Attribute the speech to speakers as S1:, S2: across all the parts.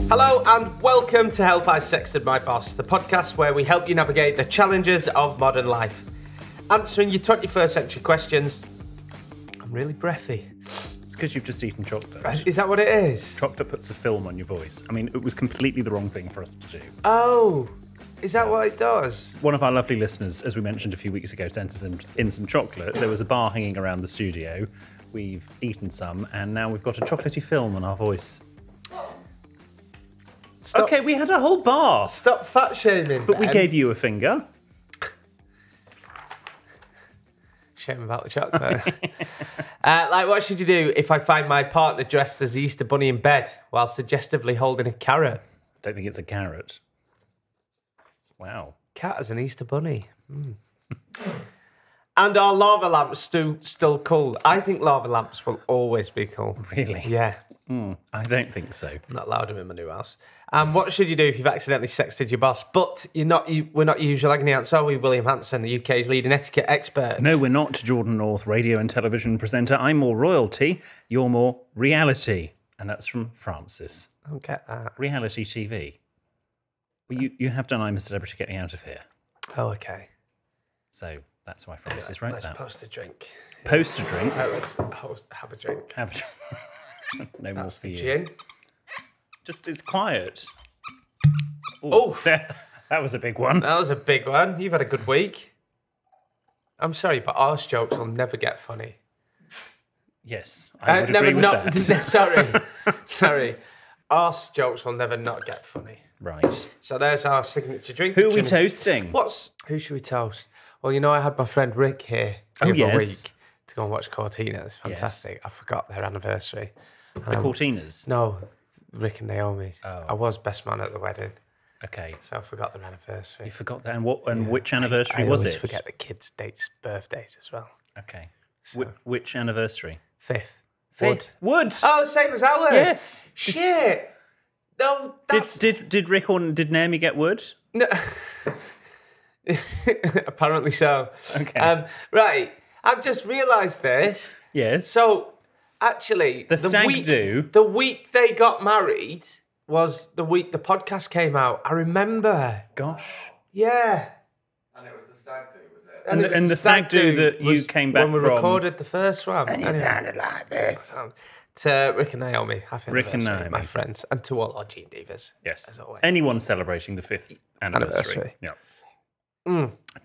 S1: Hello and welcome to Help I Sexted My Boss, the podcast where we help you navigate the challenges of modern life. Answering your 21st century questions. I'm really breathy.
S2: It's because you've just eaten chocolate.
S1: Is that what it is?
S2: Chocolate puts a film on your voice. I mean, it was completely the wrong thing for us to do.
S1: Oh, is that what it does?
S2: One of our lovely listeners, as we mentioned a few weeks ago, sent us in some chocolate. There was a bar hanging around the studio. We've eaten some, and now we've got a chocolatey film on our voice. Stop. Okay, we had a whole bar.
S1: Stop fat shaming,
S2: But we gave you a finger.
S1: Shame about the chocolate. What should you do if I find my partner dressed as the Easter Bunny in bed while suggestively holding a carrot?
S2: Don't think it's a carrot. Wow.
S1: Cat as an Easter Bunny. And are lava lamps still cool? I think lava lamps will always be cool.
S2: Really?
S1: Yeah.
S2: I don't think so.
S1: I'm not allowed them in my new house. What should you do if you've accidentally sexted your boss? But we're not usual agony aunts, are we? William Hanson, the UK's leading etiquette expert.
S2: No, we're not. Jordan North, radio and television presenter. I'm more royalty, you're more reality. And that's from Francis.
S1: I don't get that.
S2: Reality TV. Well, you have done I'm a Celebrity, Get Me Out of Here.
S1: Oh, okay.
S2: So that's why Francis wrote that.
S1: Let's post a drink.
S2: Post a drink?
S1: Let's have a drink.
S2: Have a drink. No more for you.
S1: Gin.
S2: Just, it's quiet.
S1: Oh,
S2: that was a big one.
S1: That was a big one. You've had a good week. I'm sorry, but arse jokes will never get funny.
S2: Yes, I would agree with that.
S1: Sorry. Arse jokes will never not get funny.
S2: Right.
S1: So there's our signature drink.
S2: Who are we toasting?
S1: Who should we toast? Well, I had my friend Rick here the other week to go and watch Cortina. It's fantastic. Yes. I forgot their anniversary.
S2: The Cortinas?
S1: No, Rick and Naomi.
S2: Oh.
S1: I was best man at the wedding.
S2: Okay.
S1: So I forgot their anniversary.
S2: You forgot that? And which anniversary was it?
S1: I always forget the kids' birthdays as well.
S2: Okay. So. Which anniversary?
S1: 5th.
S2: Wood.
S1: Oh, same as ours.
S2: Yes.
S1: Shit. No, that's...
S2: Did Rick or did Naomi get wood?
S1: No. Apparently so.
S2: Okay.
S1: Right. I've just realised this.
S2: Yes.
S1: So, actually, the week they got married was the week the podcast came out. I remember.
S2: Gosh.
S1: Yeah.
S3: And it was the stag do, was it?
S2: And the stag do that you came back from.
S1: When we recorded the first one.
S3: And it sounded like this.
S1: To Rick and Naomi, happy
S2: Rick and
S1: anniversary,
S2: Naomi,
S1: my friends, and to all our Gene Divas.
S2: Yes.
S1: As always.
S2: Anyone celebrating the 5th anniversary. Yeah.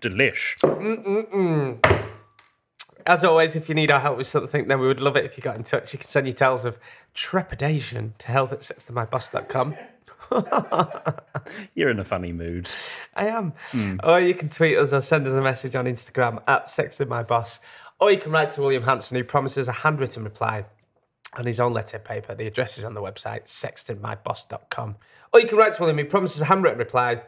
S2: Delish.
S1: As always, if you need our help with something, then we would love it if you got in touch. You can send your tales of trepidation to help@sextedmyboss.com.
S2: You're in a funny mood.
S1: I am. Or you can tweet us or send us a message on Instagram @sextedmyboss. Or you can write to William Hanson, who promises a handwritten reply on his own letter paper. The address is on the website, sextedmyboss.com. Or you can write to William, who promises a handwritten reply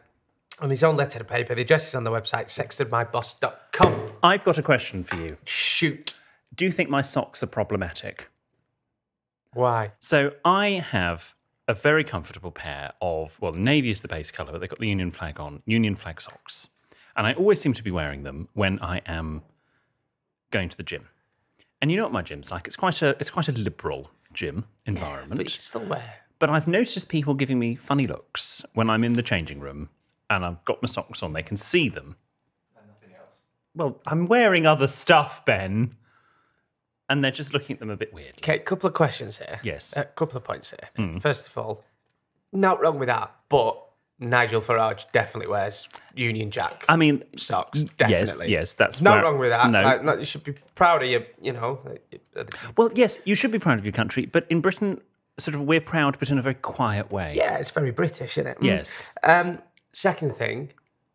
S1: on his own letter paper. The address is on the website, sextedmyboss.com.
S2: I've got a question for you.
S1: Shoot.
S2: Do you think my socks are problematic?
S1: Why?
S2: So I have a very comfortable pair of, navy is the base colour, but they've got the Union flag on, Union flag socks. And I always seem to be wearing them when I am going to the gym. And you know what my gym's like? It's quite a liberal gym environment.
S1: But you can still wear.
S2: But I've noticed people giving me funny looks when I'm in the changing room and I've got my socks on. They can see them.
S3: And nothing else.
S2: Well, I'm wearing other stuff, Ben. And they're just looking at them a bit weirdly.
S1: Okay, a couple of questions here.
S2: Yes.
S1: A couple of points here. First of all, not wrong with that, but Nigel Farage definitely wears Union Jack socks. Definitely.
S2: Yes, that's
S1: not wrong with that.
S2: No.
S1: You should be proud of
S2: Well, yes, you should be proud of your country, but in Britain, we're proud, but in a very quiet way.
S1: Yeah, it's very British, isn't it?
S2: Yes.
S1: Second thing,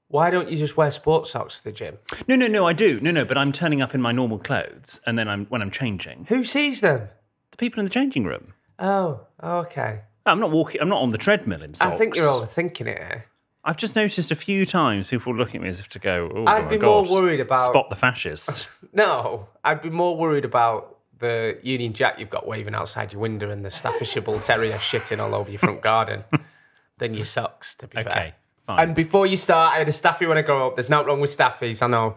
S1: why don't you just wear sports socks to the gym?
S2: No, I do. No, but I'm turning up in my normal clothes, and then when I'm changing.
S1: Who sees them?
S2: The people in the changing room.
S1: Oh, okay.
S2: I'm not on the treadmill in socks.
S1: I think you're overthinking it here.
S2: I've just noticed a few times people looking at me as if to go, oh,
S1: I'd be more worried about...
S2: Spot the fascist.
S1: No, I'd be more worried about the Union Jack you've got waving outside your window and the Staffordshire Bull Terrier shitting all over your front garden than your socks, to be fair.
S2: Okay, fine.
S1: And before you start, I had a Staffy when I grew up. There's nothing wrong with Staffies, I know.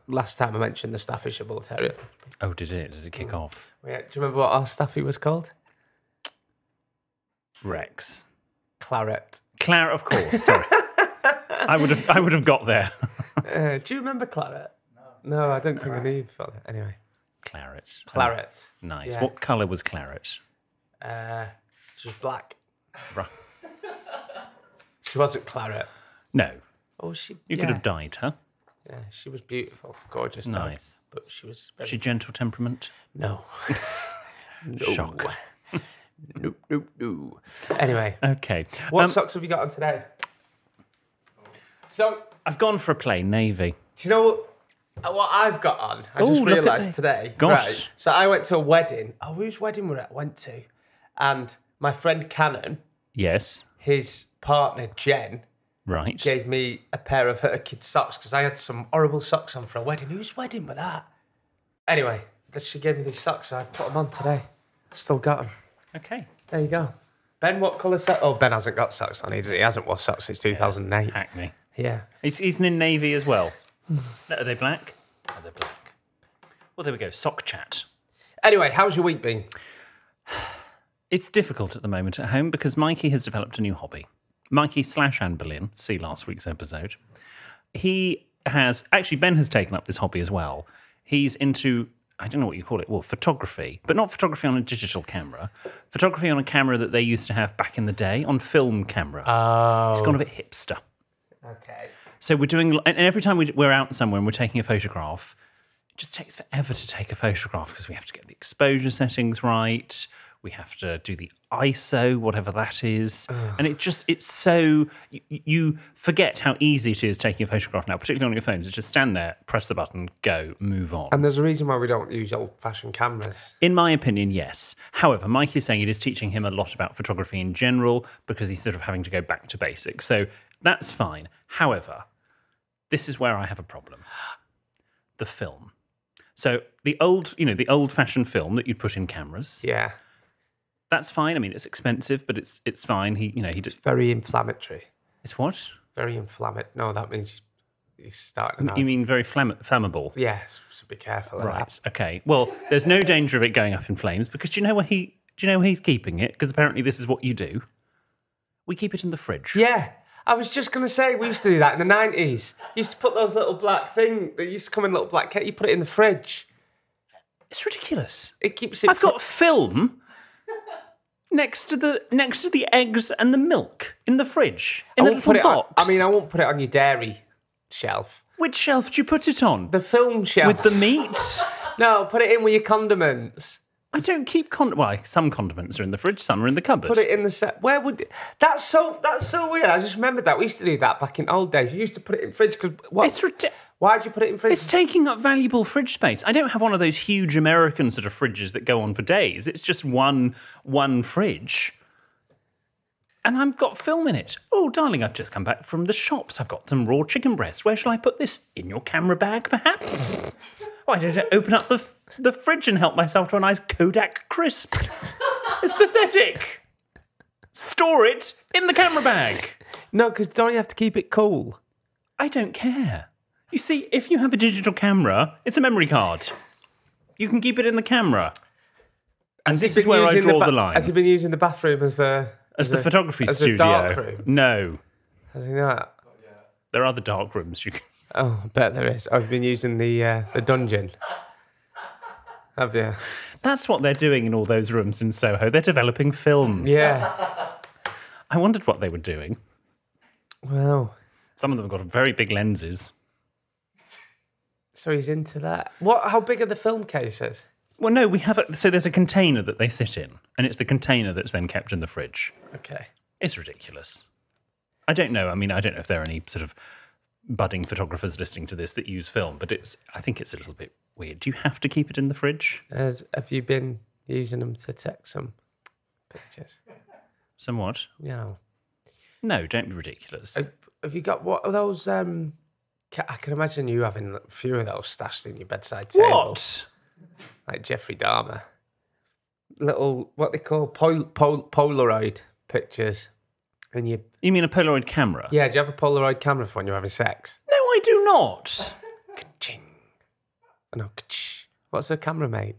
S1: Last time I mentioned the Staffordshire Bull Terrier.
S2: Oh, did it? Did it kick off?
S1: Yeah, do you remember what our Staffy was called?
S2: Rex.
S1: Claret.
S2: Claret, of course. Sorry, I would have got there.
S1: Do you remember Claret? No, I don't think I need for that. Anyway.
S2: Claret.
S1: Claret.
S2: Nice.
S1: Yeah.
S2: What colour was Claret?
S1: She was black.
S2: Right.
S1: She wasn't Claret.
S2: No.
S1: Oh, she.
S2: You could have dyed her.
S1: Yeah, she was beautiful, gorgeous. Dog,
S2: Nice.
S1: but she was. Very...
S2: She gentle temperament.
S1: No. No.
S2: Shock.
S1: No. Anyway.
S2: Okay.
S1: What socks have you got on today? So
S2: I've gone for a plain navy.
S1: do you know what I've got on? I just
S2: look at
S1: realised
S2: the-
S1: today.
S2: Gosh.
S1: Right. So I went to a wedding. Oh, whose wedding went to? And my friend Cannon,
S2: Yes.
S1: his partner Jen,
S2: Right.
S1: gave me a pair of her kids' socks because I had some horrible socks on for a wedding. Whose wedding was that? Anyway, she gave me these socks. So I put them on today. Still got them.
S2: Okay.
S1: There you go. Ben, what colour socks? Oh, Ben hasn't got socks on. He hasn't worn socks since 2008.
S2: Hackney.
S1: Yeah.
S2: He's in navy as well. Are they black? Oh, they're black. Well, there we go. Sock chat.
S1: Anyway, how's your week been?
S2: It's difficult at the moment at home because Mikey has developed a new hobby. Mikey / Anne Boleyn, see last week's episode. He has, actually Ben has taken up this hobby as well. He's into, I don't know what you call it, well, photography, but not photography on a digital camera. Photography on a camera that they used to have back in the day, on film camera.
S1: Oh.
S2: It's gone a bit hipster.
S1: Okay.
S2: So we're doing, and every time we're out somewhere and we're taking a photograph, it just takes forever to take a photograph because we have to get the exposure settings right. We have to do the ISO, whatever that is. And it's so, you forget how easy it is taking a photograph now, particularly on your phones. It's just stand there, press the button, go, move on.
S1: And there's a reason why we don't use old-fashioned cameras.
S2: In my opinion, yes. However, Mike is saying it is teaching him a lot about photography in general because he's sort of having to go back to basics. So that's fine. However, this is where I have a problem. The film. So the old-fashioned film that you'd put in cameras.
S1: Yeah.
S2: That's fine. I mean, it's expensive, but it's fine. He just.
S1: Very inflammatory.
S2: It's what?
S1: Very inflammatory. No, that means he's starting.
S2: You mean very flammable?
S1: Yes. So be careful of
S2: Right.
S1: that.
S2: Okay. Well, there's no danger of it going up in flames because do you know where he's keeping it? Because apparently this is what you do. We keep it in the fridge.
S1: Yeah. I was just going to say, we used to do that in the 90s. You used to put those little black things that used to come in little black cake. You put it in the fridge.
S2: It's ridiculous.
S1: It keeps it.
S2: I've got film next to the eggs and the milk in the fridge in a little box.
S1: I won't put it on your dairy shelf.
S2: Which shelf do you put it on?
S1: The film shelf.
S2: With the meat?
S1: No, put it in with your condiments.
S2: I don't keep some condiments are in the fridge, some are in the cupboard.
S1: Put it in the set. Where would that's so weird. I just remembered that we used to do that back in old days. You used to put it in fridge because
S2: It's ridiculous.
S1: Why'd you put it in fridge?
S2: It's taking up valuable fridge space. I don't have one of those huge American sort of fridges that go on for days. It's just one fridge. And I've got film in it. Oh, darling, I've just come back from the shops. I've got some raw chicken breasts. Where shall I put this? In your camera bag, perhaps? Why don't I open up the fridge and help myself to a nice Kodak crisp? It's pathetic. Store it in the camera bag.
S1: No, because don't you have to keep it cool?
S2: I don't care. You see, if you have a digital camera, it's a memory card. You can keep it in the camera. And this is where I draw the line.
S1: Has he been using the bathroom as the
S2: photography
S1: as
S2: studio?
S1: a dark room?
S2: No.
S1: Has he not?
S2: There are other dark rooms you can.
S1: Oh, I bet there is. I've been using the dungeon. Have you?
S2: That's what they're doing in all those rooms in Soho. They're developing film.
S1: Yeah.
S2: I wondered what they were doing.
S1: Wow.
S2: Some of them have got very big lenses.
S1: So he's into that. What? How big are the film cases?
S2: Well, no, we have so there's a container that they sit in, and it's the container that's then kept in the fridge.
S1: Okay.
S2: It's ridiculous. I don't know. I mean, I don't know if there are any sort of budding photographers listening to this that use film, but I think it's a little bit weird. Do you have to keep it in the fridge?
S1: Have you been using them to take some pictures?
S2: Somewhat.
S1: You know.
S2: No, don't be ridiculous.
S1: Have you got what are those? I can imagine you having a few of those stashed in your bedside table.
S2: What?
S1: Like Jeffrey Dahmer. Little, what they call Polaroid pictures. And
S2: You mean a Polaroid camera?
S1: Yeah, do you have a Polaroid camera for when you're having sex?
S2: No, I do not.
S1: Ka-ching. Oh, no, ka-ch. What's a camera, mate?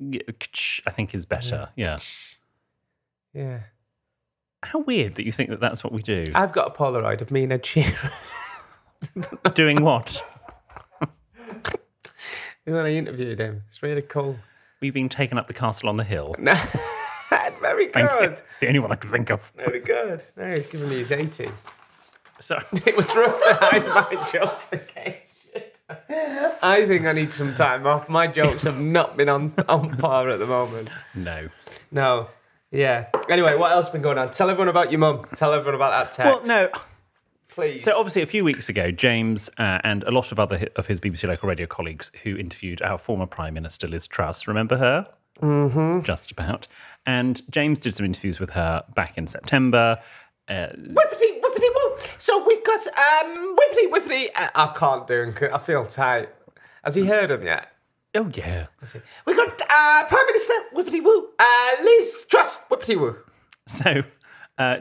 S2: I think is better. Yeah.
S1: Yeah.
S2: How weird that you think that that's what we do.
S1: I've got a Polaroid of me and Ed Sheeran.
S2: Doing what?
S1: When I interviewed him. It's really cool.
S2: We've been taken up the castle on the hill.
S1: No. Very good.
S2: It's the only one I can think of.
S1: Very good. No, he's giving me his 80.
S2: So
S1: It was rough to hide my jokes. Okay, shit. I think I need some time off. My jokes have not been on par at the moment.
S2: no.
S1: Yeah. Anyway, what else has been going on? Tell everyone about your mum. Tell everyone about that text.
S2: Well, no.
S1: Please.
S2: So obviously a few weeks ago, James and a lot of other of his BBC local radio colleagues who interviewed our former Prime Minister, Liz Truss, remember her? Mm-hmm. Just about. And James did some interviews with her back in September.
S1: Whippity, whippity, woo. So we've got whippity, whippity. I can't do it. I feel tight. Has he heard him yet?
S2: Oh, yeah.
S1: We've got Prime Minister, whippity, woo. Liz Truss, whippity, woo.
S2: So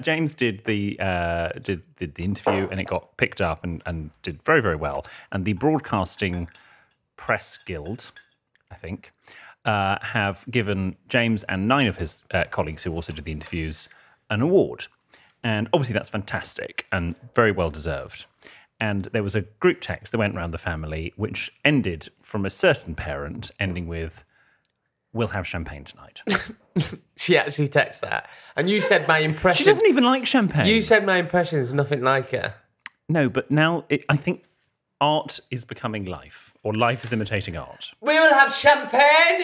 S2: James did the interview, and it got picked up and did very, very well. And the Broadcasting Press Guild, I think, have given James and 9 of his colleagues who also did the interviews an award. And obviously that's fantastic and very well deserved. And there was a group text that went around the family which ended from a certain parent ending with, "We'll have champagne tonight."
S1: She actually texted that. And you said my impression...
S2: She doesn't even like champagne.
S1: You said my impression is nothing like her.
S2: No, but now I think art is becoming life, or life is imitating art.
S1: We will have champagne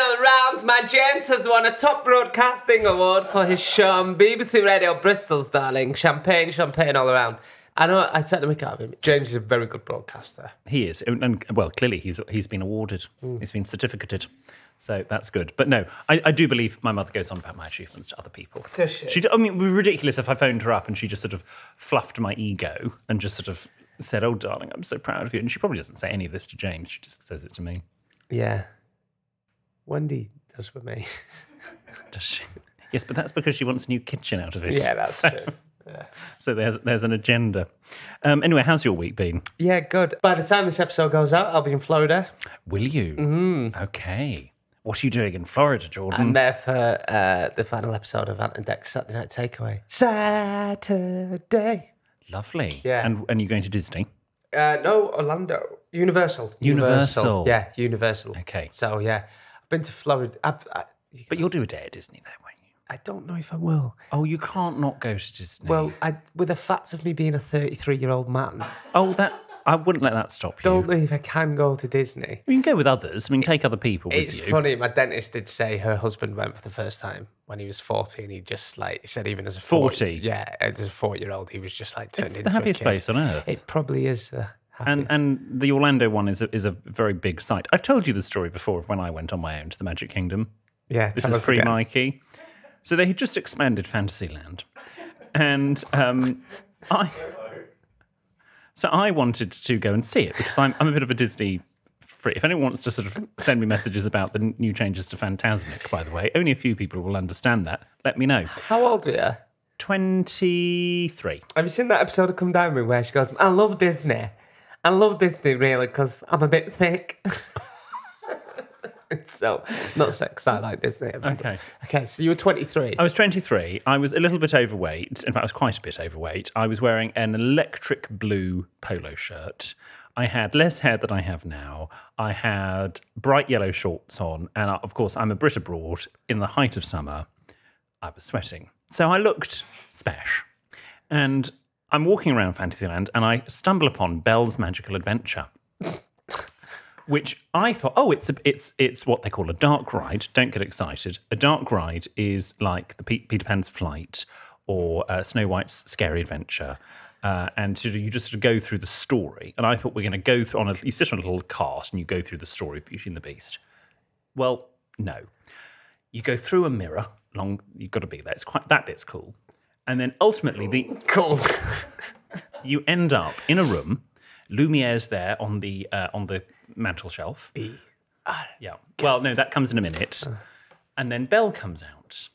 S1: all around. My James has won a top broadcasting award for his show on BBC Radio Bristol's, darling. Champagne all around. I know, I take the mick out of him. James is a very good broadcaster.
S2: He is. And well, clearly he's been awarded. He's been certificated. So that's good. But no, I do believe my mother goes on about my achievements to other people.
S1: Does she?
S2: I mean, it would be ridiculous if I phoned her up and she just sort of fluffed my ego and just sort of said, "Oh, darling, I'm so proud of you." And she probably doesn't say any of this to James. She just says it to me.
S1: Yeah. Wendy does with me.
S2: Does she? Yes, but that's because she wants a new kitchen out of it.
S1: Yeah, that's true. Yeah.
S2: So there's an agenda. Anyway, how's your week been?
S1: Yeah, good. By the time this episode goes out, I'll be in Florida.
S2: Will you? Mm-hmm. Okay. What are you doing in Florida, Jordan?
S1: I'm there for the final episode of Ant and Dec's Saturday Night Takeaway. Saturday.
S2: Lovely.
S1: Yeah.
S2: And you're going to Disney?
S1: No, Orlando. Universal. Yeah, Universal.
S2: Okay.
S1: So, yeah, I've been to Florida.
S2: But you'll do a day at Disney, though, won't you?
S1: I don't know if I will.
S2: Oh, you can't not go to Disney.
S1: Well, with the facts of me being a 33-year-old man,
S2: I wouldn't let that stop you.
S1: don't know if I can go to Disney.
S2: You can go with others. I mean, take other people with you.
S1: It's funny. My dentist did say her husband went for the first time when he was 40, and he just he said even as a
S2: 40?
S1: Yeah, as a 40-year-old, he was just turned
S2: It's
S1: into
S2: the happiest
S1: a kid.
S2: place on earth.
S1: It probably is the happiest.
S2: And the Orlando one is a very big site. I've told you the story before of when I went on my own to the Magic Kingdom.
S1: Yeah,
S2: This is pre-Mikey. So they had just expanded Fantasyland. And I wanted to go and see it because I'm a bit of a Disney freak. If anyone wants to sort of send me messages about the new changes to Fantasmic, by the way, only a few people will understand that. Let me know.
S1: How old are you?
S2: 23.
S1: Have you seen that episode of Come Down With Me where she goes, I love Disney really because I'm a bit thick. So, not sex, I like Disney. Okay, so you were 23.
S2: I was 23. I was a little bit overweight. In fact, I was quite a bit overweight. I was wearing an electric blue polo shirt. I had less hair than I have now. I had bright yellow shorts on. And of course, I'm a Brit abroad. In the height of summer, I was sweating. So I looked spesh. And I'm walking around Fantasyland and I stumble upon Belle's Magical Adventure. Which I thought, it's what they call a dark ride. Don't get excited. A dark ride is like the Peter Pan's Flight or Snow White's Scary Adventure. And you just sort of go through the story. And I thought we're going to go through you sit on a little cart and you go through the story of Beauty and the Beast. Well, no. You go through a mirror. You've got to be there. That bit's cool. And then ultimately
S1: Cool.
S2: you end up in a room. Lumiere's there on the mantel shelf. Yeah. Well, no, that comes in a minute. And then Belle comes out.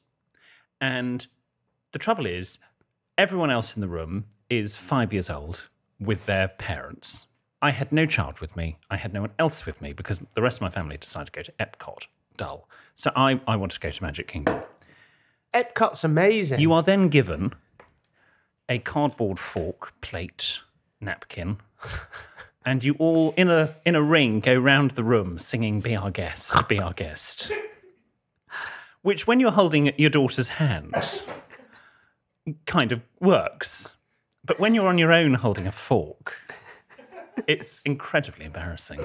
S2: And the trouble is, everyone else in the room is 5 years old with their parents. I had no child with me. I had no one else with me because the rest of my family decided to go to Epcot. Dull. So I wanted to go to Magic Kingdom.
S1: Epcot's amazing.
S2: You are then given a cardboard fork, plate, napkin, and you all, in a ring, go round the room singing "Be Our Guest, Be Our Guest," which, when you're holding your daughter's hand, kind of works. But when you're on your own holding a fork, it's incredibly embarrassing.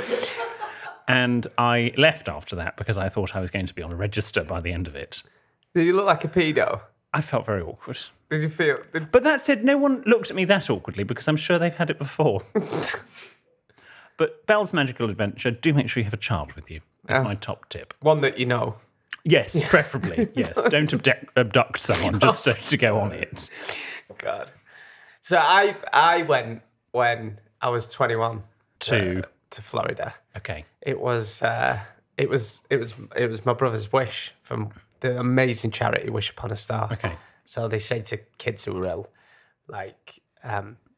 S2: And I left after that because I thought I was going to be on a register by the end of it.
S1: Did you look like a pedo?
S2: I felt very awkward.
S1: Did you feel...
S2: But that said, no one looked at me that awkwardly because I'm sure they've had it before. But Belle's Magical Adventure, do make sure you have a child with you. That's my top tip.
S1: One that you know.
S2: Yes, preferably. Yes, don't abduct someone just so to go on it.
S1: God. So I went when I was 21 to Florida.
S2: Okay.
S1: It was my brother's wish from the amazing charity Wish Upon a Star.
S2: Okay.
S1: So they say to kids who are ill, like,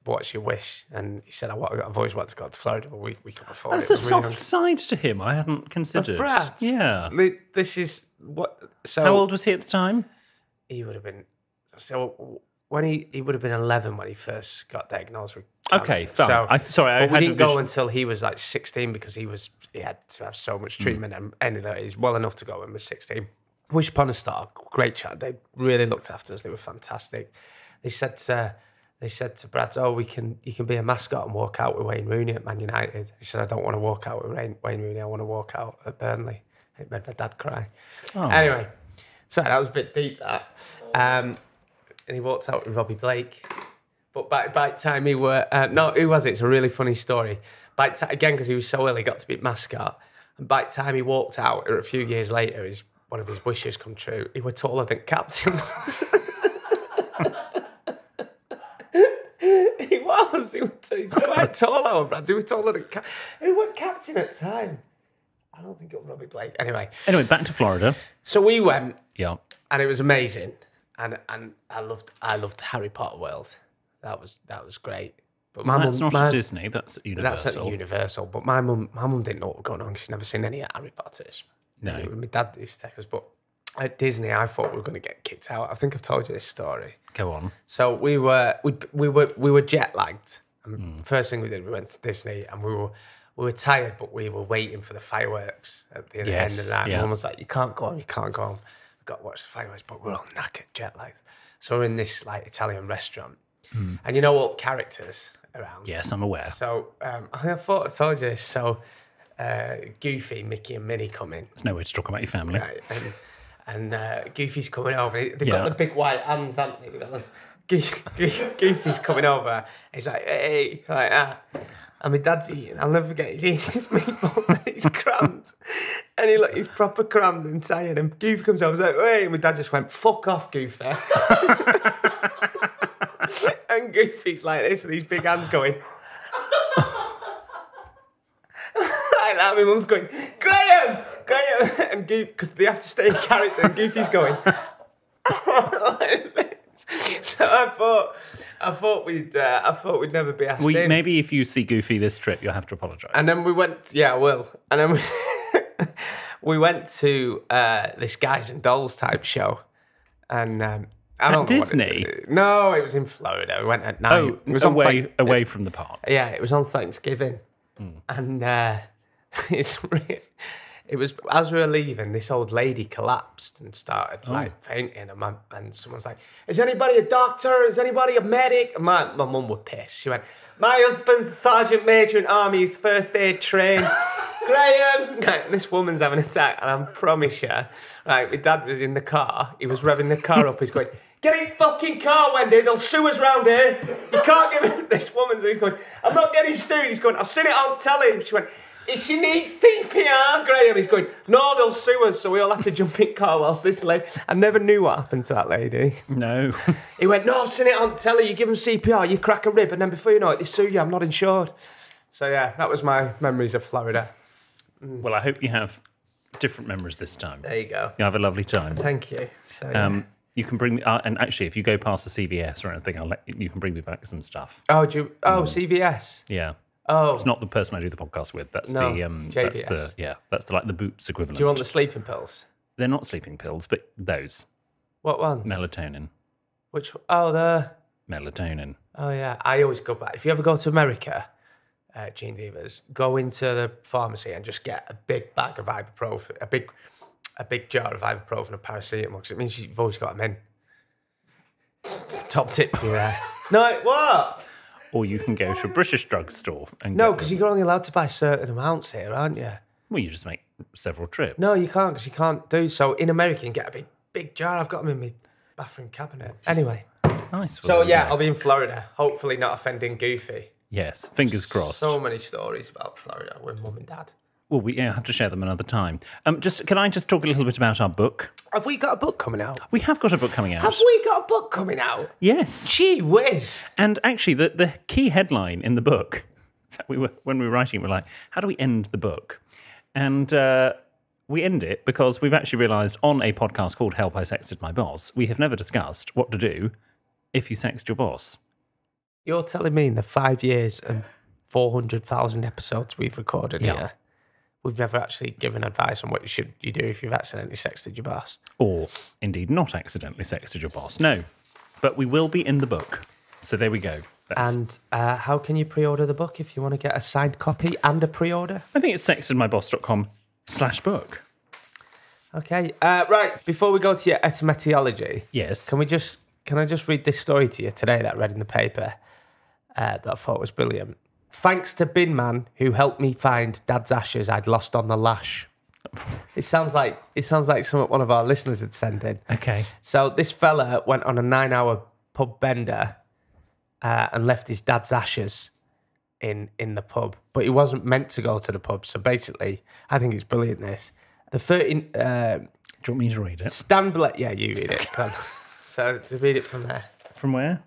S1: what's your wish? And he said, I've always wanted to go to Florida, but we can afford
S2: That's
S1: it.
S2: a soft side to him I hadn't considered.
S1: Brad.
S2: Yeah.
S1: This is what... So
S2: How old was he at the time?
S1: He would have been... So when he would have been 11 when he first got diagnosed with cancer.
S2: Okay, fine.
S1: So, we didn't go until he was like 16 because he had to have so much treatment and ended up, he's well enough to go when he was 16. Wish Upon a Star, great chat. They really looked after us. They were fantastic. They said to Brad, you can be a mascot and walk out with Wayne Rooney at Man United. He said, I don't want to walk out with Wayne Rooney. I want to walk out at Burnley. It made my dad cry. Oh. Anyway, sorry, that was a bit deep, that. And he walked out with Robbie Blake. But by the time he were... no, who was it? It's a really funny story. Again, because he was so ill, he got to be mascot. And by the time he walked out, or a few years later, one of his wishes come true. He was taller than captain. He's quite tall, Brad. He was taller than captain. Who was captain at the time? I don't think it was Robbie Blake. Anyway,
S2: back to Florida.
S1: So we went.
S2: Yeah.
S1: And it was amazing. And I loved Harry Potter World. That was great. But
S2: that's not at Disney. That's at Universal.
S1: That's at Universal. But my mum didn't know what was going on. She'd never seen any Harry Potters.
S2: No.
S1: My dad used to take us. But at Disney, I thought we were going to get kicked out. I think I've told you this story.
S2: Go on.
S1: So we were jet lagged. And first thing we did, we went to Disney, and we were tired, but we were waiting for the fireworks at the end of the night. Yeah. Mum was like, "You can't go on. We've got to watch the fireworks," but we're all knackered, jet lagged. So we're in this like Italian restaurant, and you know all characters around.
S2: Yes, I'm aware.
S1: So I thought I told you. So Goofy, Mickey, and Minnie come in.
S2: There's no way to talk about your family.
S1: Right, and Goofy's coming over. They've got the big white hands, haven't they? Goofy's coming over. He's like, "Hey," like that. And my dad's eating. I'll never forget. He's eating his meatballs and he's crammed. And he's proper crammed and tired. And Goofy comes over and he's like, "Hey," and my dad just went, "Fuck off, Goofy." And Goofy's like this with these big hands going. Like that. My mum's going, Graham. And Goofy, because they have to stay in character, and Goofy's going. Like this. So I thought we'd never be asked in.
S2: Maybe if you see Goofy this trip, you'll have to apologise.
S1: And then we went, I will. And then we went to this Guys and Dolls type show, and I don't know
S2: Disney.
S1: No, it was in Florida. We went at night.
S2: Oh,
S1: it was
S2: away from the park.
S1: Yeah, it was on Thanksgiving, and it was as we were leaving, this old lady collapsed and started like fainting, and someone's like, "Is anybody a doctor? Is anybody a medic?" And my mum was pissed. She went, "My husband's Sergeant Major in Army, he's first aid trained." Graham, this woman's having an attack, and I promise you, right, my dad was in the car, he was revving the car up, he's going, "Get in fucking car, Wendy, they'll sue us round here. You can't give him," this woman's, he's going, "I'm not getting sued." He's going, "I've seen it on telly." She went, "Is she need CPR, Graham?" He's going, "No, they'll sue us." So we all had to jump in car whilst this lady... I never knew what happened to that lady.
S2: No.
S1: He went, "No, I've seen it on telly. You give them CPR, you crack a rib, and then before you know it, they sue you. I'm not insured." So yeah, that was my memories of Florida.
S2: Well, I hope you have different memories this time.
S1: There you go.
S2: You have a lovely time.
S1: Thank you. So, yeah.
S2: You can bring me... and actually, if you go past the CVS or anything, you can bring me back some stuff.
S1: Oh, CVS?
S2: Yeah.
S1: Oh.
S2: It's not the person I do the podcast with. That's
S1: no,
S2: the...
S1: JVS.
S2: that's the Boots equivalent.
S1: Do you want the sleeping pills?
S2: They're not sleeping pills, but those.
S1: What one?
S2: Melatonin.
S1: Which? Oh, the.
S2: Melatonin.
S1: Oh yeah, I always go back. If you ever go to America, Gene Devers, go into the pharmacy and just get a big bag of ibuprofen, a big jar of ibuprofen and paracetamol, because it means you've always got them in. Top tip for you there. No, what?
S2: Or you can go to a British drugstore and
S1: No,
S2: get
S1: because
S2: them.
S1: you're only allowed to buy certain amounts here, aren't you?
S2: Well, you just make several trips.
S1: No, you can't, because you can't do so. In America, you can get a big jar. I've got them in my bathroom cabinet. Anyway.
S2: Nice.
S1: So
S2: Well,
S1: yeah,
S2: there
S1: I'll be in Florida. Hopefully not offending Goofy.
S2: Yes, fingers crossed.
S1: So many stories about Florida with mum and dad.
S2: Well, we have to share them another time. Can I just talk a little bit about our book?
S1: Have we got a book coming out?
S2: We have got a book coming out.
S1: Have we got a book coming out?
S2: Yes.
S1: Gee whiz.
S2: And actually, the key headline in the book, that when we were writing it, we're like, how do we end the book? And we end it because we've actually realised on a podcast called Help I Sexted My Boss, we have never discussed what to do if you sext your boss.
S1: You're telling me in the 5 years and 400,000 episodes we've recorded here, we've never actually given advice on what you do if you've accidentally sexted your boss?
S2: Or indeed not accidentally sexted your boss. No, but we will be in the book. So there we go.
S1: And how can you pre-order the book if you want to get a signed copy and a pre-order?
S2: I think it's sextedmyboss.com/book.
S1: Okay. Right. Before we go to your etymology,
S2: Yes.
S1: Can I just read this story to you today that I read in the paper that I thought was brilliant? Thanks to Bin Man, who helped me find Dad's ashes I'd lost on the lash. It sounds like something one of our listeners had sent in.
S2: Okay.
S1: So this fella went on a 9-hour pub bender and left his dad's ashes in the pub, but he wasn't meant to go to the pub. So basically, I think it's brilliant. This the 13.
S2: Do you want me to read it?
S1: Stan Blade. Yeah, you read it. Come on. So to read it from there.
S2: From where?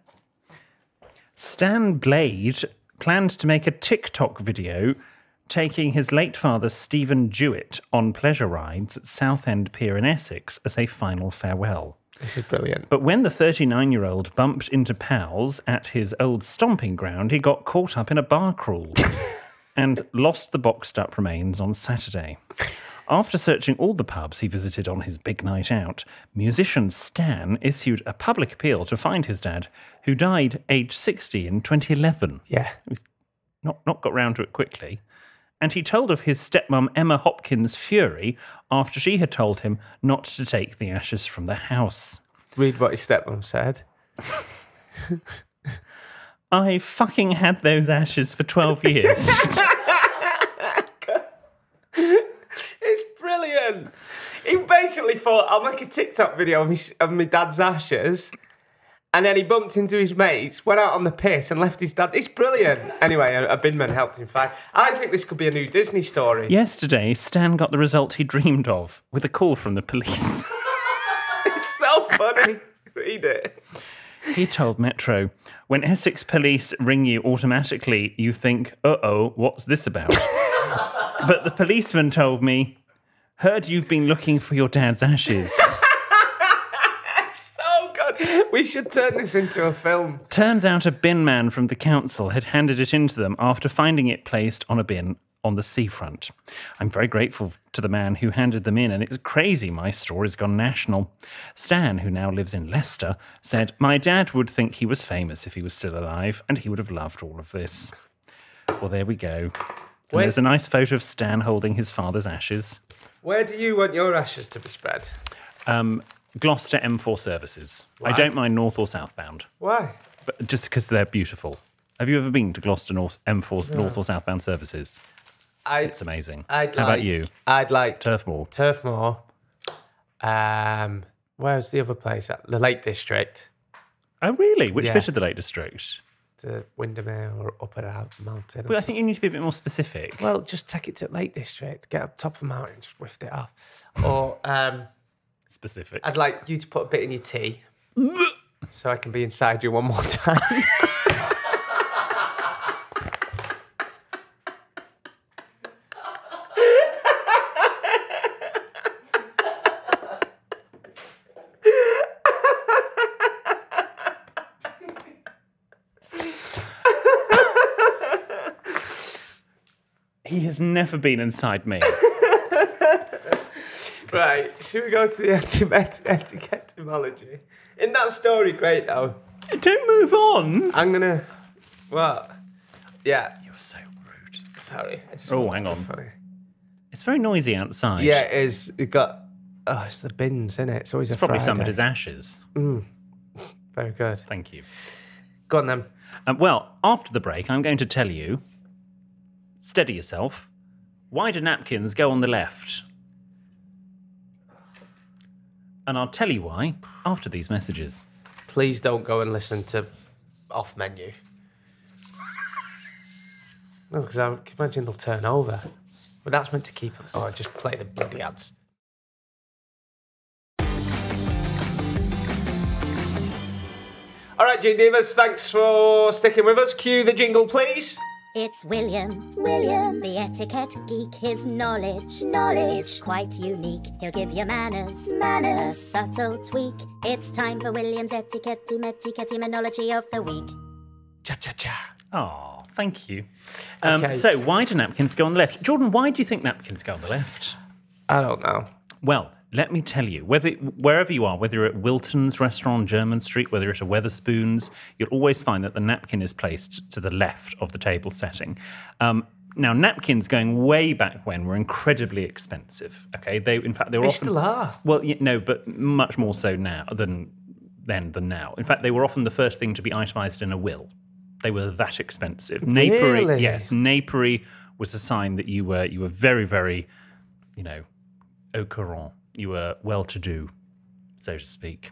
S2: Stan Blade planned to make a TikTok video taking his late father Stephen Jewett on pleasure rides at Southend Pier in Essex as a final farewell.
S1: This is brilliant.
S2: But when the 39-year-old bumped into pals at his old stomping ground, he got caught up in a bar crawl and lost the boxed-up remains on Saturday. After searching all the pubs he visited on his big night out, musician Stan issued a public appeal to find his dad, who died aged 60 in 2011.
S1: Yeah.
S2: He's not got round to it quickly. And he told of his stepmom Emma Hopkins' fury after she had told him not to take the ashes from the house.
S1: Read what his stepmom said.
S2: I fucking had those ashes for 12 years.
S1: It's brilliant. He basically thought, I'll make a TikTok video of my dad's ashes. And then he bumped into his mates, went out on the piss and left his dad. It's brilliant. Anyway, a binman helped him find. I think this could be a new Disney story.
S2: Yesterday, Stan got the result he dreamed of with a call from the police.
S1: It's so funny. Read it.
S2: He told Metro, when Essex police ring you automatically, you think, uh-oh, what's this about? But the policeman told me, heard you've been looking for your dad's ashes.
S1: So good. We should turn this into a film.
S2: Turns out a bin man from the council had handed it in to them after finding it placed on a bin on the seafront. I'm very grateful to the man who handed them in, and it's crazy my story's gone national. Stan, who now lives in Leicester, said, my dad would think he was famous if he was still alive, and he would have loved all of this. Well, there we go. And there's a nice photo of Stan holding his father's ashes.
S1: Where do you want your ashes to be spread?
S2: Gloucester M4 services.
S1: Why?
S2: I don't mind north or southbound,
S1: Why?
S2: but just because they're beautiful. Have you ever been to Gloucester M4 north or southbound services? It's amazing. How about you?
S1: I'd like
S2: Turfmoor.
S1: Turfmoor. Where's the other place? The Lake District.
S2: Oh, really? Which
S1: Yeah.
S2: bit of the Lake District?
S1: The Windermere or Upper Mountain.
S2: Well, I think you need to be a bit more specific.
S1: Well, just take it to Lake District. Get up top of the mountain, just whiff it off. Or
S2: Specific.
S1: I'd like you to put a bit in your tea so I can be inside you one more time.
S2: He has never been inside me.
S1: Right, should we go to the etiquette etymology? Isn't that story great, though?
S2: Don't move on.
S1: I'm going to... What? Yeah.
S2: You're so rude.
S1: Sorry.
S2: Hang on.
S1: Funny.
S2: It's very noisy outside.
S1: Yeah, it is. We've got... Oh, it's the bins, isn't it? It's always
S2: It's
S1: a
S2: probably
S1: Friday.
S2: somebody's ashes.
S1: Very good.
S2: Thank you.
S1: Go on, then.
S2: Well, after the break, I'm going to tell you, steady yourself, why do napkins go on the left? And I'll tell you why after these messages.
S1: Please don't go and listen to Off Menu. No, because I can imagine they'll turn over. But that's meant to keep them. Oh, just play the bloody ads. All right, G-Divas, thanks for sticking with us. Cue the jingle, please.
S4: It's William, the etiquette geek. His knowledge is quite unique. He'll give you manners, a subtle tweak. It's time for William's etymology of the week.
S1: Cha-cha-cha.
S2: Oh, thank you.
S1: Okay.
S2: So, why do napkins go on the left? Jordan, why do you think napkins go on the left?
S1: I don't know.
S2: Well, let me tell you, wherever you are, whether you're at Wilton's restaurant, Jermyn Street, whether you're at a Wetherspoons, you'll always find that the napkin is placed to the left of the table setting. Now, napkins going way back when were incredibly expensive. Okay, they were often
S1: still are.
S2: Well, no, but much more so now than now. In fact, they were often the first thing to be itemised in a will. They were that expensive. Napery,
S1: Really?
S2: yes, napery was a sign that you were very, very, au courant. You were well-to-do, so to speak.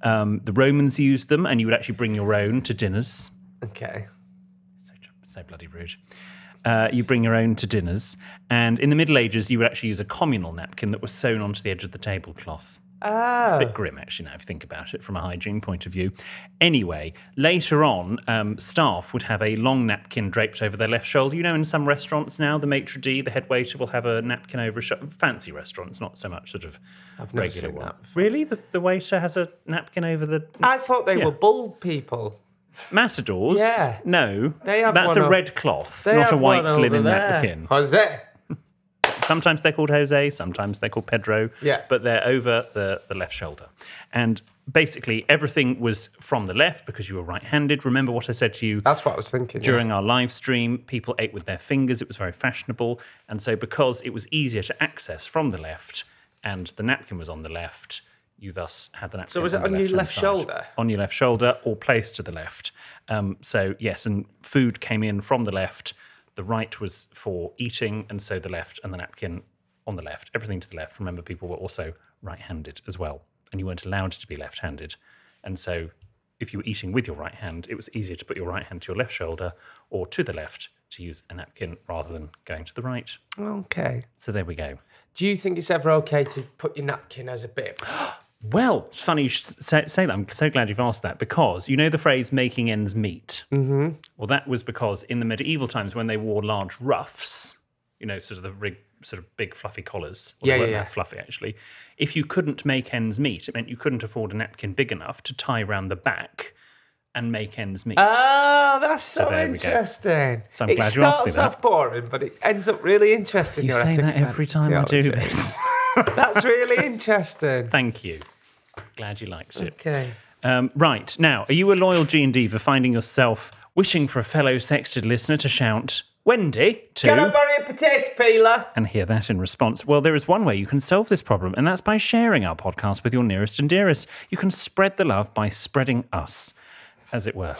S2: The Romans used them, and you would actually bring your own to dinners.
S1: Okay.
S2: So bloody rude. You bring your own to dinners. And in the Middle Ages, you would actually use a communal napkin that was sewn onto the edge of the tablecloth.
S1: Ah.
S2: A bit grim, actually, now, if you think about it from a hygiene point of view. Anyway, later on, staff would have a long napkin draped over their left shoulder. In some restaurants now, the maitre d', the head waiter, will have a napkin over a shoulder. Fancy restaurants, not so much sort of
S1: I've never
S2: regular
S1: seen
S2: one.
S1: that before.
S2: Really? The waiter has a napkin over the...
S1: I thought they were bull people.
S2: Matadors?
S1: Yeah.
S2: No.
S1: They have
S2: That's
S1: one
S2: a
S1: on-
S2: red cloth,
S1: They
S2: not a
S1: have one
S2: white
S1: over
S2: linen
S1: there.
S2: napkin.
S1: Jose.
S2: Sometimes they're called Jose, sometimes they're called Pedro,
S1: Yeah.
S2: but they're over the left shoulder. And basically everything was from the left because you were right-handed. Remember what I said to you
S1: That's what I was thinking.
S2: during our live stream? People ate with their fingers. It was very fashionable. And so because it was easier to access from the left and the napkin was on the left, you thus had the napkin
S1: So was it
S2: the
S1: on your
S2: left-hand
S1: left
S2: side.
S1: shoulder?
S2: On your left shoulder or placed to the left. So, yes, and food came in from the left. The right was for eating, and so the left and the napkin on the left. Everything to the left. Remember, people were also right-handed as well, and you weren't allowed to be left-handed. And so if you were eating with your right hand, it was easier to put your right hand to your left shoulder or to the left to use a napkin rather than going to the right.
S1: Okay.
S2: So there we go.
S1: Do you think it's ever okay to put your napkin as a bib?
S2: Well, it's funny you should say that. I'm so glad you've asked that because you know the phrase making ends meet? Mm-hmm. Well, that was because in the medieval times when they wore large ruffs, sort of the sort of big fluffy collars. Well, they weren't that fluffy, actually. If you couldn't make ends meet, it meant you couldn't afford a napkin big enough to tie around the back and make ends meet.
S1: Oh, that's so
S2: there we go.
S1: interesting.
S2: So I'm glad you asked me
S1: It starts
S2: that.
S1: off boring, but it ends up really interesting.
S2: You
S1: your
S2: say that
S1: etiquette
S2: every time I do
S1: theology.
S2: this.
S1: That's really interesting.
S2: Thank you. Glad you liked it.
S1: Okay.
S2: Right, now, are you a loyal G&D for finding yourself wishing for a fellow sexted listener to shout, Wendy, to...
S1: Can I borrow a potato peeler?
S2: And hear that in response? Well, there is one way you can solve this problem, and that's by sharing our podcast with your nearest and dearest. You can spread the love by spreading us, as it were.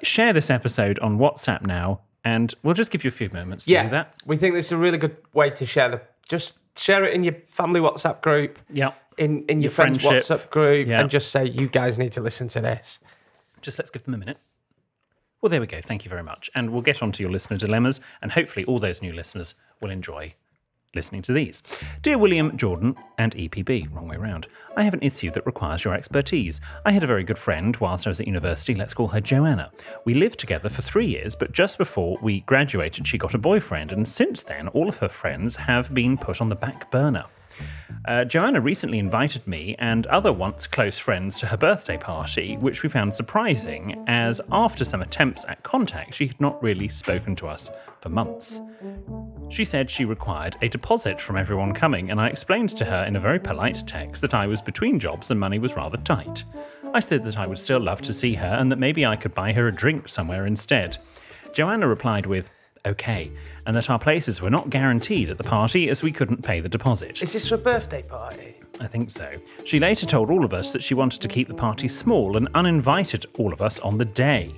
S2: Share this episode on WhatsApp now, and we'll just give you a few moments to do that.
S1: We think this is a really good way to share just share it in your family WhatsApp group.
S2: Yeah.
S1: In your friends'
S2: friendship.
S1: WhatsApp group,
S2: Yeah.
S1: and just say, you guys need to listen to this.
S2: Just let's give them a minute. Well, there we go. Thank you very much. And we'll get on to your listener dilemmas, and hopefully all those new listeners will enjoy listening to these. Dear William, Jordan, and EPB, wrong way round, I have an issue that requires your expertise. I had a very good friend whilst I was at university, let's call her Joanna. We lived together for 3 years, but just before we graduated, she got a boyfriend, and since then, all of her friends have been put on the back burner. Joanna recently invited me and other once close friends to her birthday party, which we found surprising, as after some attempts at contact, she had not really spoken to us for months. She said she required a deposit from everyone coming, and I explained to her in a very polite text that I was between jobs and money was rather tight. I said that I would still love to see her and that maybe I could buy her a drink somewhere instead. Joanna replied with, okay, and that our places were not guaranteed at the party as we couldn't pay the deposit.
S1: Is this for a birthday party?
S2: I think so. She later told all of us that she wanted to keep the party small and uninvited all of us on the day.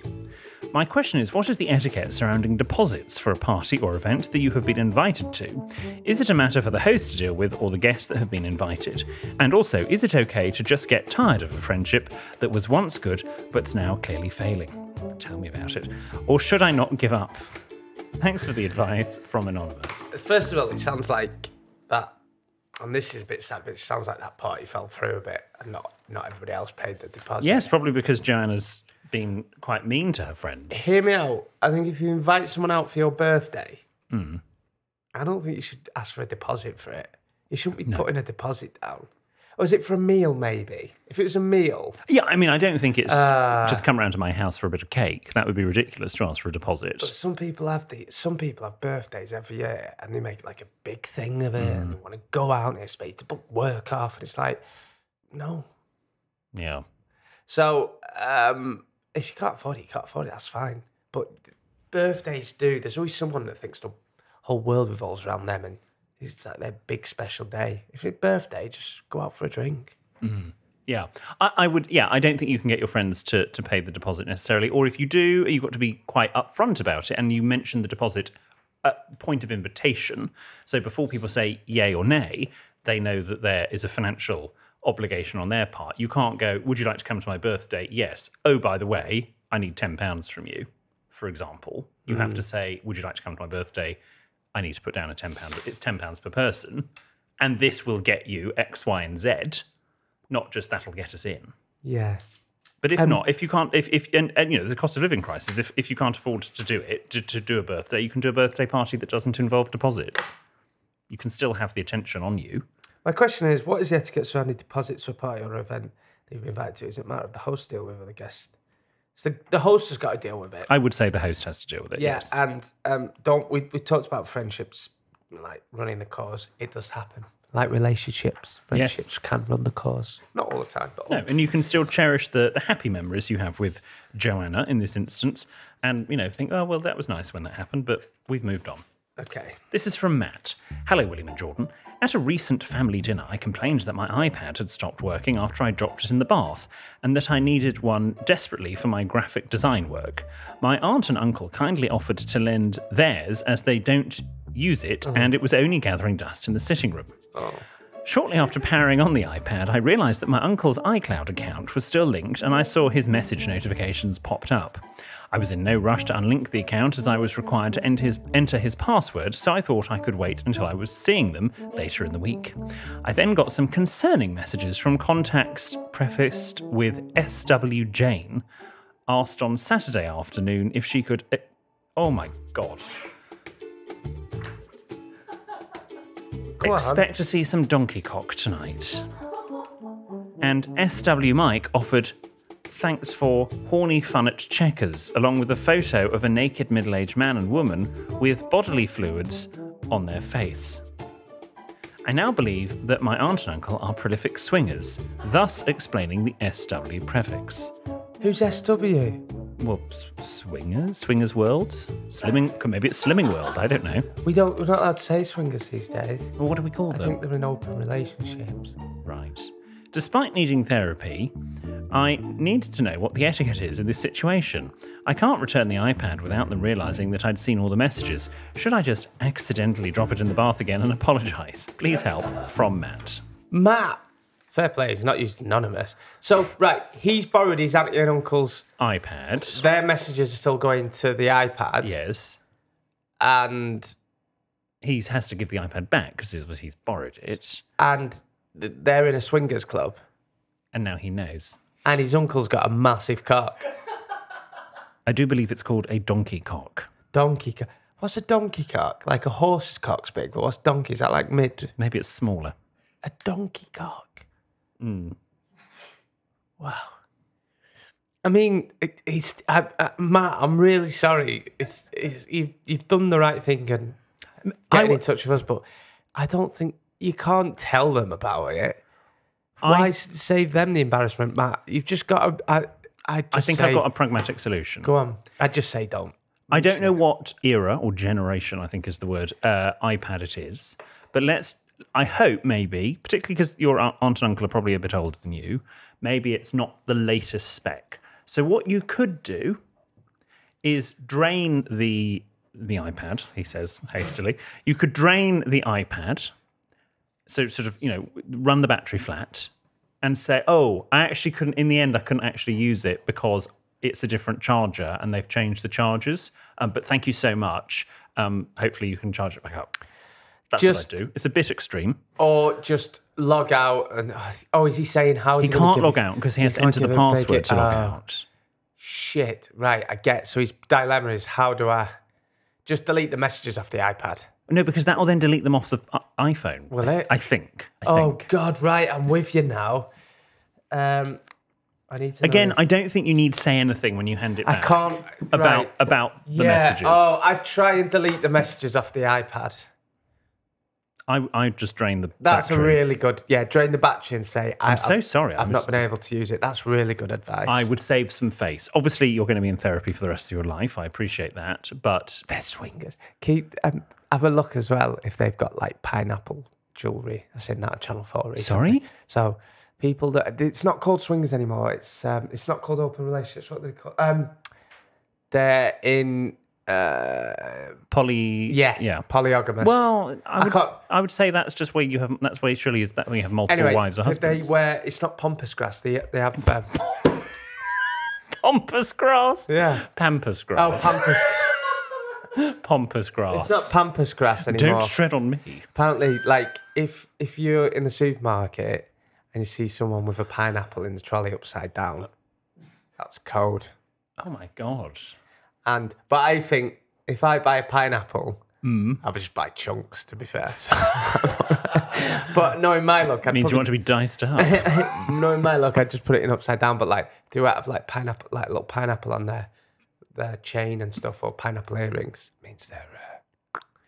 S2: My question is, what is the etiquette surrounding deposits for a party or event that you have been invited to? Is it a matter for the host to deal with or the guests that have been invited? And also, is it okay to just get tired of a friendship that was once good but's now clearly failing? Tell me about it. Or should I not give up? Thanks for the advice from Anonymous.
S1: First of all, it sounds like that, and this is a bit sad, but it sounds like that party fell through a bit and not everybody else paid the deposit.
S2: Yes, probably because Joanna's been quite mean to her friends.
S1: Hear me out. I think if you invite someone out for your birthday, I don't think you should ask for a deposit for it. You shouldn't be putting a deposit down. Or is it for a meal, maybe? If it was a meal...
S2: Yeah, I mean, I don't think it's just come round to my house for a bit of cake. That would be ridiculous to ask for a deposit.
S1: But some people have birthdays every year and they make like a big thing of it and they want to go out and they expect to book work off and it's like, no.
S2: Yeah.
S1: So, if you can't afford it, you can't afford it, that's fine. But birthdays there's always someone that thinks the whole world revolves around them and it's like their big special day. If it's birthday, just go out for a drink.
S2: Yeah, I would. Yeah, I don't think you can get your friends to pay the deposit necessarily. Or if you do, you've got to be quite upfront about it. And you mention the deposit at point of invitation. So before people say yay or nay, they know that there is a financial obligation on their part. You can't go, would you like to come to my birthday? Yes. Oh, by the way, I need £10 from you, for example. You have to say, would you like to come to my birthday? I need to put down a £10. It's £10 per person. And this will get you X, Y, and Z. Not just that'll get us in.
S1: Yeah.
S2: But if not, if you can't, and you know, the cost of living crisis, if you can't afford to do it, to do a birthday, you can do a birthday party that doesn't involve deposits. You can still have the attention on you.
S1: My question is, what is the etiquette surrounding deposits for a party or event that you've been invited to? Is it a matter of the host deal with or the guest? So the host has got to deal with it.
S2: I would say the host has to deal with it,
S1: yeah,
S2: yes.
S1: And we talked about friendships, like running the cause. It does happen. Like relationships. Friendships can run the cause. Not all the time, but
S2: no, and you can still cherish the happy memories you have with Joanna in this instance and, you know, think, oh, well, that was nice when that happened, but we've moved on.
S1: Okay.
S2: This is from Matt. Hello, William and Jordan. At a recent family dinner, I complained that my iPad had stopped working after I dropped it in the bath, and that I needed one desperately for my graphic design work. My aunt and uncle kindly offered to lend theirs as they don't use it, and it was only gathering dust in the sitting room. Shortly after powering on the iPad, I realised that my uncle's iCloud account was still linked, and I saw his message notifications popped up. I was in no rush to unlink the account as I was required to enter his password, so I thought I could wait until I was seeing them later in the week. I then got some concerning messages from contacts prefaced with SW Jane, asked on Saturday afternoon if she could... Oh my God. Expect to see some donkey cock tonight. And SW Mike offered... Thanks for horny fun at checkers, along with a photo of a naked middle-aged man and woman with bodily fluids on their face. I now believe that my aunt and uncle are prolific swingers, thus explaining the SW prefix.
S1: Who's SW?
S2: Well, Swingers World? Maybe it's Slimming World, I don't know.
S1: We're not allowed to say swingers these days.
S2: Well, what do we call them?
S1: I think they're in open relationships.
S2: Right. Despite needing therapy, I needed to know what the etiquette is in this situation. I can't return the iPad without them realising that I'd seen all the messages. Should I just accidentally drop it in the bath again and apologise? Please help. From Matt.
S1: Matt! Fair play, he's not used anonymous. So, right, he's borrowed his auntie and uncle's
S2: iPad.
S1: Their messages are still going to the iPad.
S2: Yes.
S1: And...
S2: he has to give the iPad back because he's borrowed it.
S1: And they're in a swingers club.
S2: And now he knows.
S1: And his uncle's got a massive cock.
S2: I do believe it's called a donkey cock.
S1: Donkey cock. What's a donkey cock? Like a horse's cock's big, but what's donkey? Is that like mid?
S2: Maybe it's smaller.
S1: A donkey cock. Wow. I mean, Matt, I'm really sorry. You've done the right thing and getting in touch with us, but I don't think you can't tell them about it. Why save them the embarrassment, Matt? You've just got to. I
S2: think I've got a pragmatic solution.
S1: Go on. I'd just say don't.
S2: I don't know what era or generation, I think is the word, iPad it is, but I hope maybe, particularly because your aunt and uncle are probably a bit older than you, maybe it's not the latest spec. So what you could do is drain the iPad, he says hastily. You could drain the iPad, so sort of, run the battery flat and say, oh, I couldn't actually use it because it's a different charger and they've changed the chargers. But thank you so much. Hopefully you can charge it back up. That's what I do. It's a bit extreme.
S1: Or just log out and is he saying how is he
S2: can't log out because he has to enter the password to log out.
S1: Shit. Right, I get. So his dilemma is how do I just delete the messages off the iPad?
S2: No, because that will then delete them off the iPhone. Will it? I think.
S1: God, right. I'm with you now. I need to
S2: Again, I don't think you need to say anything when you hand it back.
S1: I can't.
S2: About the messages.
S1: Oh, I try and delete the messages off the iPad.
S2: I just drain the
S1: That's
S2: battery.
S1: A really good... Yeah, drain the battery and say...
S2: I'm so sorry.
S1: I've not been able to use it. That's really good advice.
S2: I would save some face. Obviously, you're going to be in therapy for the rest of your life. I appreciate that, but...
S1: They're swingers. Have a look as well if they've got, like, pineapple jewellery. I've seen that on Channel 4 recently.
S2: Sorry?
S1: So, people that... It's not called swingers anymore. It's not called open relationships. What do they call... they're in... polyogamous.
S2: Well, I would say that's just where you have. That's where surely is that where you have multiple wives or husbands.
S1: They wear. It's not pampas grass. They have
S2: pampas grass.
S1: Yeah,
S2: pampas grass.
S1: Oh, pampas.
S2: Pampas grass.
S1: It's not pampas grass anymore.
S2: Don't tread on me.
S1: Apparently, like if you're in the supermarket and you see someone with a pineapple in the trolley upside down, that's code.
S2: Oh my god.
S1: But I think if I buy a pineapple, I would just buy chunks, to be fair. So, but knowing my luck,
S2: means you want to be diced up.
S1: Knowing my luck, I'd just put it in upside down. But like, do I have like pineapple, like a little pineapple on their chain and stuff, or pineapple earrings? It means they're.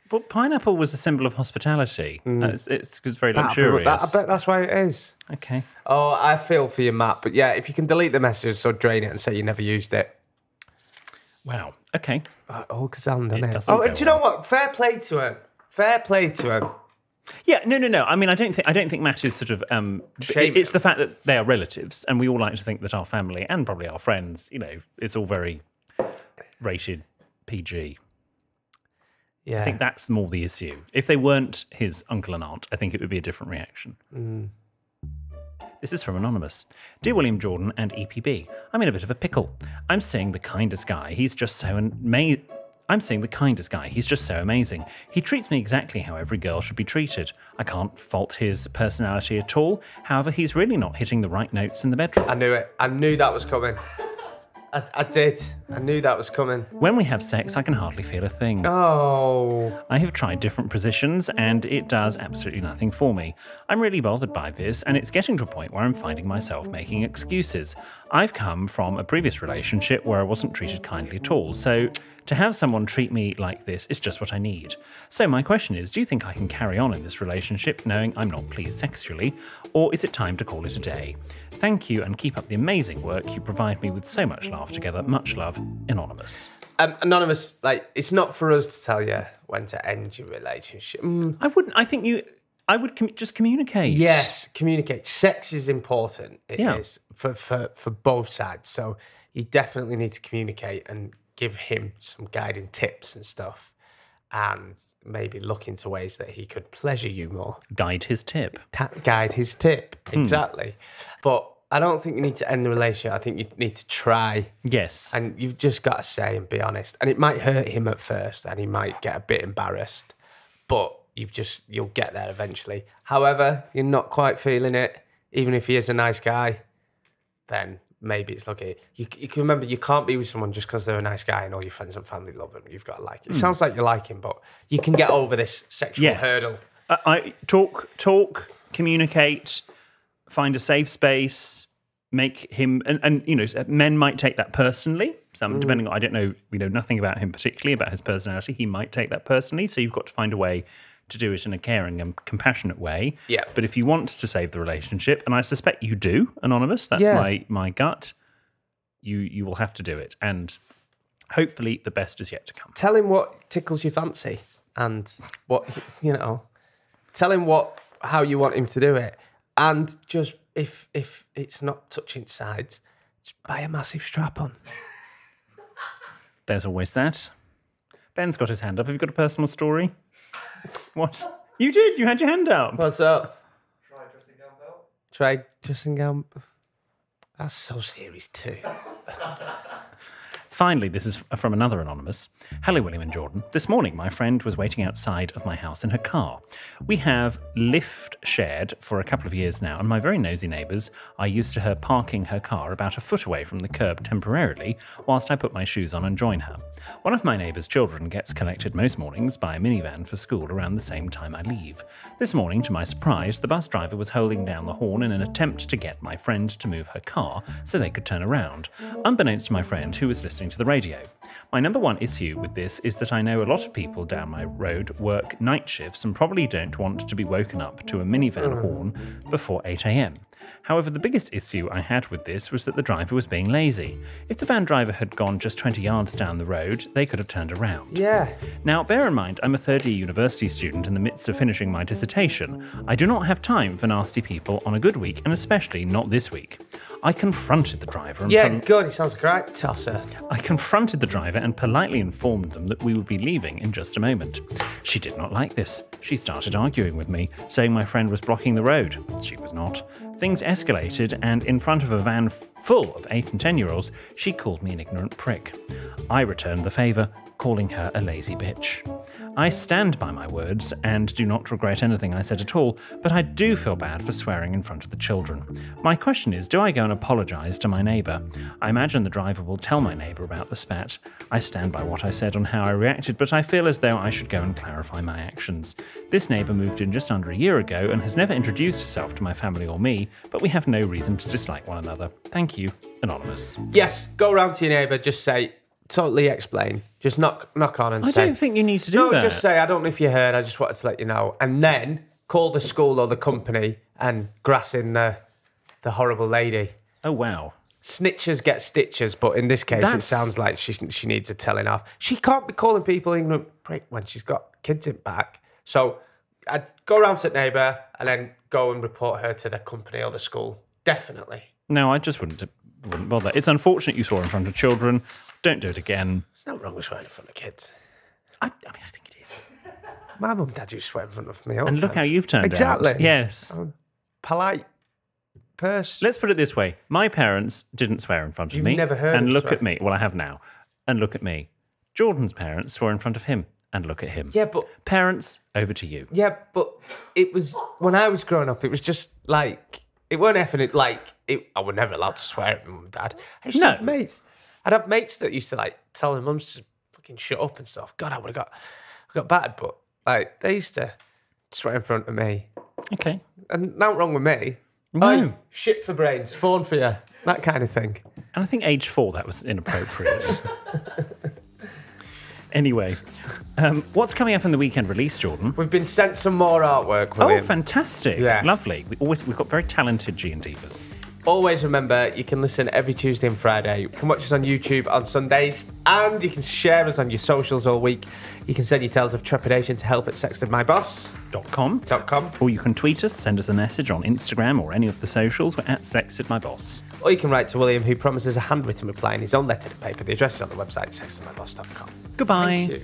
S2: But pineapple was a symbol of hospitality. It's very luxurious.
S1: I bet that's why it is.
S2: Okay.
S1: Oh, I feel for you, Matt. But yeah, if you can delete the messages or drain it and say you never used it.
S2: Wow. Okay.
S1: All gazan, doesn't it? Oh, do you know what? Fair play to him. Fair play to him.
S2: Yeah. No. I mean, I don't think Matt is sort of. It's the fact that they are relatives, and we all like to think that our family and probably our friends, it's all very rated PG.
S1: Yeah.
S2: I think that's more the issue. If they weren't his uncle and aunt, I think it would be a different reaction. This is from Anonymous. Dear William Jordan and EPB, I'm in a bit of a pickle. I'm seeing the kindest guy. He's just so amazing. He treats me exactly how every girl should be treated. I can't fault his personality at all. However, he's really not hitting the right notes in the bedroom.
S1: I knew it. I knew that was coming. I did. I knew that was coming.
S2: When we have sex, I can hardly feel a thing.
S1: Oh.
S2: I have tried different positions, and it does absolutely nothing for me. I'm really bothered by this, and it's getting to a point where I'm finding myself making excuses. I've come from a previous relationship where I wasn't treated kindly at all, so to have someone treat me like this is just what I need. So my question is, do you think I can carry on in this relationship knowing I'm not pleased sexually, or is it time to call it a day? Thank you, and keep up the amazing work. You provide me with so much laugh together. Much love, Anonymous.
S1: Anonymous, it's not for us to tell you when to end your relationship.
S2: I wouldn't. I think I would just communicate.
S1: Yes, communicate. Sex is important. It is for both sides. So you definitely need to communicate and give him some guiding tips and stuff, and maybe look into ways that he could pleasure you more.
S2: Guide his tip.
S1: Guide his tip, exactly. But I don't think you need to end the relationship. I think you need to try.
S2: Yes.
S1: And you've just got to say and be honest. And it might hurt him at first, and he might get a bit embarrassed, but you'll get there eventually. However, if you're not quite feeling it, even if he is a nice guy, then maybe it's lucky. You can remember, you can't be with someone just because they're a nice guy and all your friends and family love him. You've got to like it. It sounds like you like him, but you can get over this sexual hurdle.
S2: Talk, communicate, find a safe space, make him, and you know, men might take that personally. Some, depending on, I don't know, we know nothing about him particularly, about his personality. He might take that personally. So you've got to find a way to do it in a caring and compassionate way.
S1: Yeah.
S2: But if you want to save the relationship, and I suspect you do, Anonymous, that's my gut, you will have to do it. And hopefully the best is yet to come.
S1: Tell him what tickles your fancy and what, you know, tell him how you want him to do it. And just, if it's not touching sides, just buy a massive strap on.
S2: There's always that. Ben's got his hand up. Have you got a personal story? What? You did. You had your hand up.
S1: What's up?
S3: Try dressing gown belt.
S1: Try dressing gown. That's so series 2.
S2: Finally, this is from another Anonymous. Hello, William and Jordan. This morning, my friend was waiting outside of my house in her car. We have lift shared for a couple of years now, and my very nosy neighbours are used to her parking her car about a foot away from the curb temporarily whilst I put my shoes on and join her. One of my neighbour's children gets collected most mornings by a minivan for school around the same time I leave. This morning, to my surprise, the bus driver was holding down the horn in an attempt to get my friend to move her car so they could turn around, unbeknownst to my friend who was listening to the radio. My number one issue with this is that I know a lot of people down my road work night shifts and probably don't want to be woken up to a minivan horn before 8 a.m. However, the biggest issue I had with this was that the driver was being lazy. If the van driver had gone just 20 yards down the road, they could have turned around.
S1: Yeah.
S2: Now, bear in mind, I'm a third-year university student in the midst of finishing my dissertation. I do not have time for nasty people on a good week, and especially not this week. I confronted the driver and
S1: good. He sounds like a right tosser.
S2: I confronted the driver and politely informed them that we would be leaving in just a moment. She did not like this. She started arguing with me, saying my friend was blocking the road. She was not. Things escalated, and in front of a van full of 8 and 10-year-olds, she called me an ignorant prick. I returned the favour, calling her a lazy bitch. I stand by my words and do not regret anything I said at all, but I do feel bad for swearing in front of the children. My question is, do I go and apologise to my neighbour? I imagine the driver will tell my neighbour about the spat. I stand by what I said on how I reacted, but I feel as though I should go and clarify my actions. This neighbour moved in just under a year ago and has never introduced herself to my family or me, but we have no reason to dislike one another. Thank you, Anonymous.
S1: Yes, go round to your neighbour, just say, totally explain. Just knock on and say.
S2: I don't think you need to do that.
S1: No, just say, I don't know if you heard, I just wanted to let you know. And then call the school or the company and grass in the horrible lady.
S2: Oh, wow.
S1: Snitchers get stitches, but in this case, it sounds like she needs a telling off. She can't be calling people ignorant prick when she's got kids in back. So I'd go round to the neighbour and then go and report her to the company or the school. Definitely.
S2: No, I just wouldn't bother. It's unfortunate you swore in front of children. Don't do it again.
S1: There's nothing wrong with swearing in front of kids. I mean, I think it is. My mum and dad used to swear in front of me all the
S2: And look
S1: time.
S2: how you've turned out.
S1: Exactly.
S2: Yes.
S1: Polite person.
S2: Let's put it this way. My parents didn't swear in front of me.
S1: You've never heard
S2: And
S1: them
S2: look
S1: swear?
S2: at me. Well, I have now. And look at me. Jordan's parents swore in front of him. And look at him.
S1: Yeah, but...
S2: Parents, over to you.
S1: Yeah, but it was... When I was growing up, it was just like... It weren't effing like... I was never allowed to swear at mum and dad. I used to have mates. I'd have mates that used to like tell their mums to fucking shut up and stuff. God, I would have got battered, but like they used to swear in front of me.
S2: Okay.
S1: And nothing wrong with me.
S2: No.
S1: Like, shit for brains, phone for you, that kind of thing.
S2: And I think age 4, that was inappropriate. Anyway, what's coming up in the weekend release, Jordan?
S1: We've been sent some more artwork, William.
S2: Oh, fantastic.
S1: Yeah.
S2: Lovely. We've got very talented G&Divas.
S1: Always remember, you can listen every Tuesday and Friday. You can watch us on YouTube on Sundays, and you can share us on your socials all week. You can send your tales of trepidation to help@sextedmyboss.com.
S2: Or you can tweet us, send us a message on Instagram or any of the socials. We're at sextedmyboss.
S1: Or you can write to William, who promises a handwritten reply in his own letter to paper. The address is on the website, sextedmyboss.com.
S2: Goodbye.
S1: Thank you.